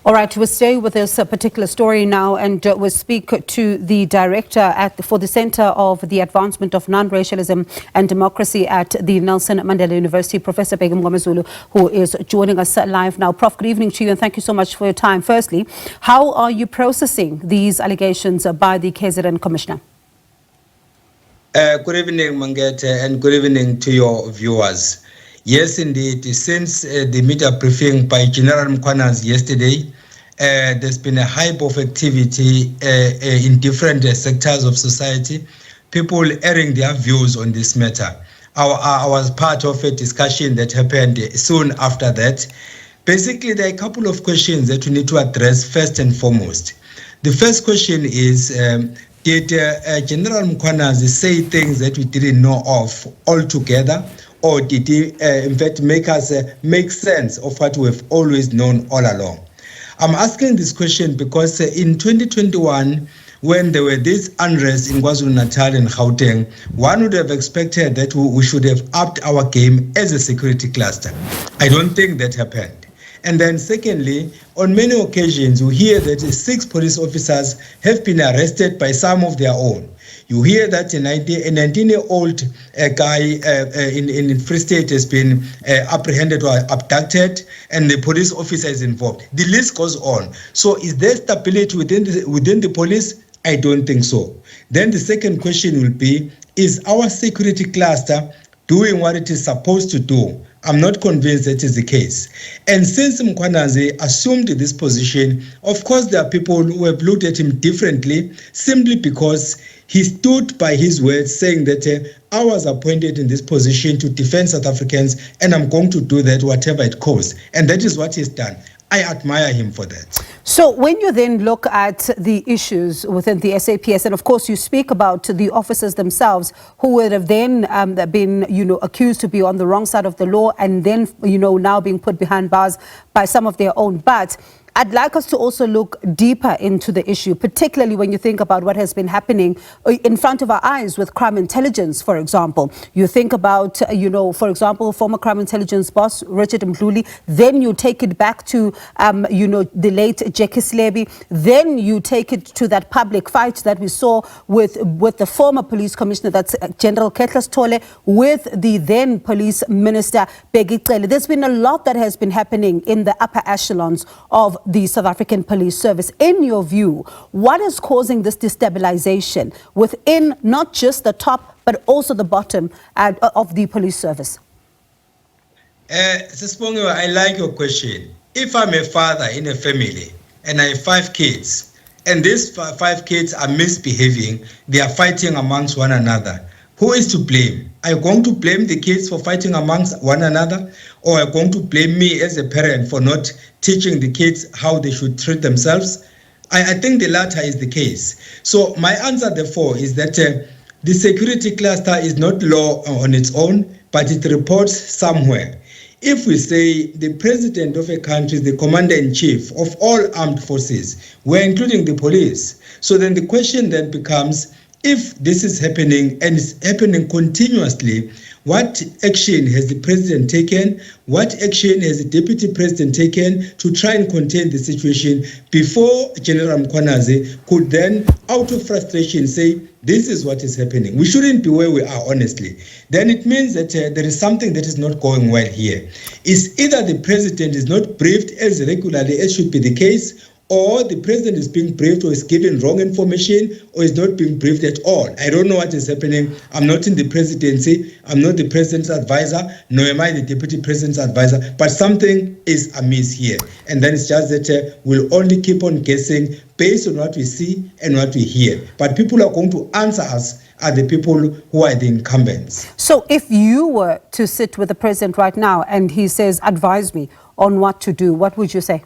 All right, we'll stay with this particular story now, and we'll speak to the director for the Center of the Advancement of Non-Racialism and Democracy at the Nelson Mandela University, Professor Bheki Mngomezulu, who is joining us live now. Prof, good evening to you, and thank you so much for your time. Firstly, how are you processing these allegations by the KZN Commissioner? Good evening, Mangete, and good evening to your viewers. Yes, indeed. Since the media briefing by General Mkhwanazi yesterday, there's been a hype of activity in different sectors of society, people airing their views on this matter. I was part of a discussion that happened soon after that. Basically, there are a couple of questions that we need to address first and foremost. The first question is, did General Mkhwanazi say things that we didn't know of altogether? Or did he, in fact, make us make sense of what we've always known all along? I'm asking this question because in 2021, when there were these unrest in KwaZulu-Natal and Gauteng, one would have expected that we should have upped our game as a security cluster. I don't think that happened. And then secondly, on many occasions, we hear that 6 police officers have been arrested by some of their own. You hear that a 19-year-old guy in Free State has been apprehended or abducted, and the police officer is involved. The list goes on. So is there stability within the police? I don't think so. Then the second question will be, is our security cluster doing what it is supposed to do? I'm not convinced that is the case. And since Mkhwanazi assumed this position, of course there are people who have looked at him differently simply because he stood by his words saying that I was appointed in this position to defend South Africans and I'm going to do that whatever it costs. And that is what he's done. I admire him for that. So when you then look at the issues within the SAPS, and of course you speak about the officers themselves who would have then been, accused to be on the wrong side of the law and then, now being put behind bars by some of their own. But I'd like us to also look deeper into the issue, particularly when you think about what has been happening in front of our eyes with crime intelligence, for example. You think about, for example, former crime intelligence boss, Richard Mhluli. Then you take it back to, the late Bheki Slebi. Then you take it to that public fight that we saw with the former police commissioner, that's General Ketlas Tole, with the then police minister, Bheki. There's been a lot that has been happening in the upper echelons of the South African Police Service. In your view, what is causing this destabilization within not just the top, but also the bottom of the police service? Sispongo, I like your question. If I'm a father in a family and I have 5 kids, and these 5 kids are misbehaving, they are fighting amongst one another, who is to blame? Are you going to blame the kids for fighting amongst one another? Or are you going to blame me as a parent for not teaching the kids how they should treat themselves? I think the latter is the case. So my answer, therefore, is that the security cluster is not law on its own, but it reports somewhere. If we say the president of a country is the commander-in-chief of all armed forces, we're including the police. So then the question then becomes, if this is happening and it's happening continuously, what action has the president taken? What action has the deputy president taken to try and contain the situation before General Mkhwanazi could then, out of frustration, say, this is what is happening? We shouldn't be where we are, honestly. Then it means that there is something that is not going well here. It's either the president is not briefed as regularly as should be the case, or the president is being briefed or is given wrong information or is not being briefed at all. I don't know what is happening. I'm not in the presidency. I'm not the president's advisor, nor am I the deputy president's advisor, but something is amiss here. And then it's just that we'll only keep on guessing based on what we see and what we hear. But people are going to answer us are the people who are the incumbents. So if you were to sit with the president right now and he says, advise me on what to do, what would you say?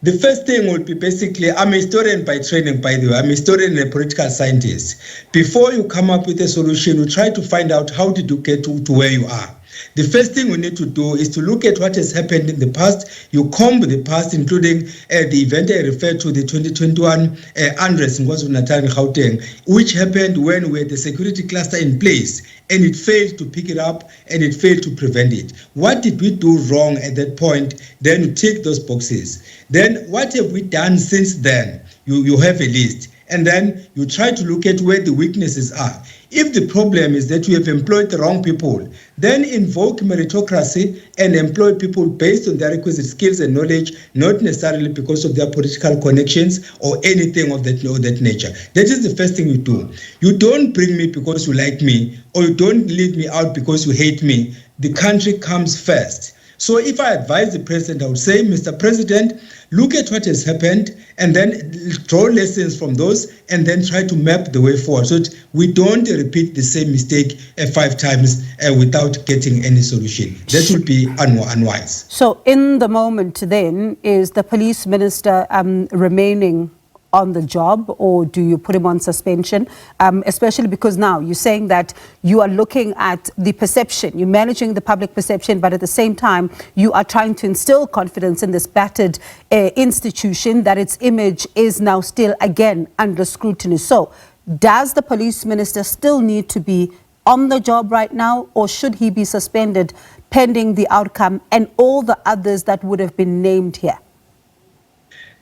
The first thing would be basically, I'm a historian by training, by the way. I'm a historian and a political scientist. Before you come up with a solution, you try to find out how did you get to where you are. The first thing we need to do is to look at what has happened in the past. You comb the past, including the event I referred to, the 2021 unrest in KwaZulu-Natal and Gauteng, which happened when we had the security cluster in place, and it failed to pick it up and it failed to prevent it. What did we do wrong at that point? Then you tick those boxes. Then what have we done since then? You have a list. And then you try to look at where the weaknesses are. If the problem is that you have employed the wrong people, then invoke meritocracy and employ people based on their requisite skills and knowledge, not necessarily because of their political connections or anything of that nature. That is the first thing you do. You don't bring me because you like me, or you don't leave me out because you hate me. The country comes first. So if I advise the president, I would say, Mr. President, look at what has happened and then draw lessons from those and then try to map the way forward so that we don't repeat the same mistake 5 times without getting any solution. That would be unwise. So in the moment then, is the police minister remaining on the job, or do you put him on suspension? Especially because now you're saying that you are looking at the perception, you're managing the public perception, but at the same time, you are trying to instill confidence in this battered institution that its image is now still again under scrutiny. So does the police minister still need to be on the job right now, or should he be suspended pending the outcome and all the others that would have been named here?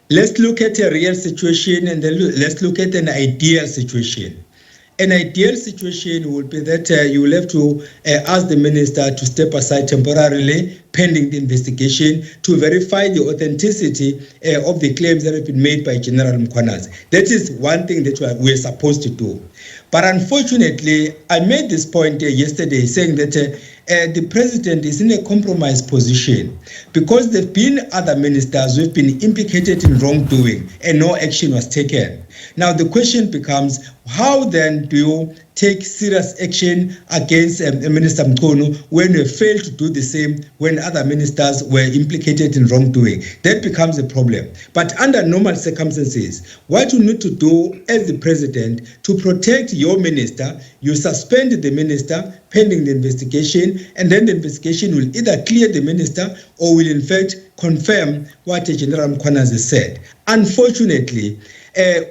Let's look at a real situation and then let's look at an ideal situation. An ideal situation would be that you will have to ask the minister to step aside temporarily pending the investigation to verify the authenticity of the claims that have been made by General Mkhwanazi. That is one thing that we're supposed to do. But unfortunately, I made this point yesterday saying that the president is in a compromised position because there have been other ministers who have been implicated in wrongdoing and no action was taken. Now the question becomes, how then do you take serious action against Minister Mkhunu when you fail to do the same when other ministers were implicated in wrongdoing? That becomes a problem. But under normal circumstances, what you need to do as the president to protect your minister, you suspend the minister pending the investigation, and then the investigation will either clear the minister or will in fact confirm what General Mkhwanazi said. Unfortunately,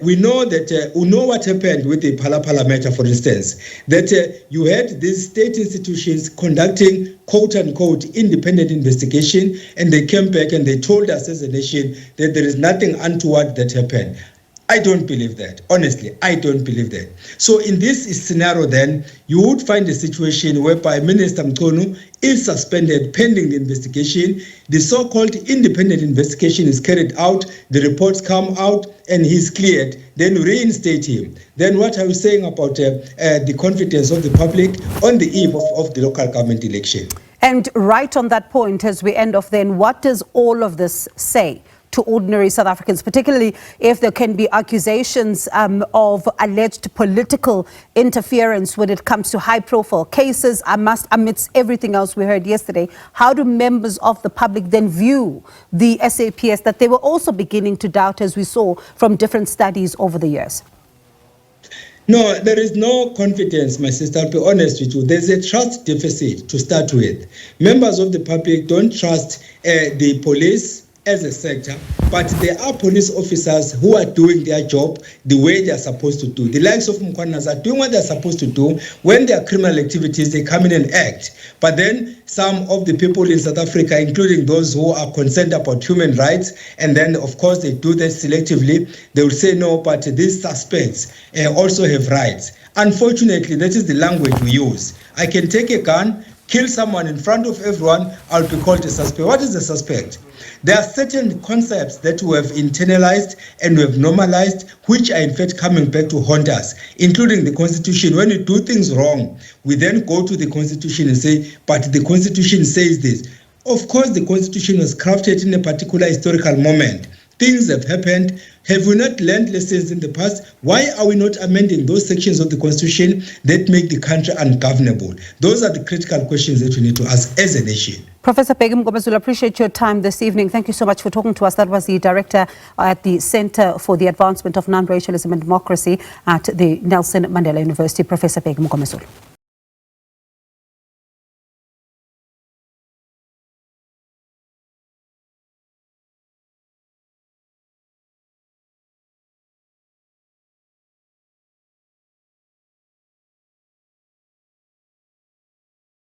we know what happened with the Phala matter, for instance, that you had these state institutions conducting quote-unquote independent investigation, and they came back and they told us as a nation that there is nothing untoward that happened. I don't believe that. Honestly, I don't believe that. So in this scenario then, you would find a situation whereby Minister Mkhunu is suspended pending the investigation. The so-called independent investigation is carried out, the reports come out, and he's cleared. Then reinstate him. Then what are you saying about the confidence of the public on the eve of the local government election? And right on that point, as we end off then, what does all of this say to ordinary South Africans, particularly if there can be accusations of alleged political interference when it comes to high-profile cases, amidst everything else we heard yesterday? How do members of the public then view the SAPS that they were also beginning to doubt, as we saw from different studies over the years? No, there is no confidence, my sister. I'll be honest with you. There's a trust deficit to start with. Members of the public don't trust the police as a sector, but there are police officers who are doing their job the way they are supposed to do. The likes of Mkhwanazi are doing what they're supposed to do. When there are criminal activities, they come in and act. But then some of the people in South Africa, including those who are concerned about human rights, and then of course they do that selectively, they will say no, but these suspects also have rights. Unfortunately, that is the language we use. I can take a gun, kill someone in front of everyone, I'll be called a suspect. What is a suspect? There are certain concepts that we have internalized and we have normalized, which are in fact coming back to haunt us, including the Constitution. When we do things wrong, we then go to the Constitution and say, but the Constitution says this. Of course, the Constitution was crafted in a particular historical moment. Things have happened. Have we not learned lessons in the past? Why are we not amending those sections of the Constitution that make the country ungovernable? Those are the critical questions that we need to ask as a nation. Professor Bheki Mngomezulu, appreciate your time this evening. Thank you so much for talking to us. That was the director at the Center for the Advancement of Non-Racialism and Democracy at the Nelson Mandela University, Professor Bheki Mngomezulu.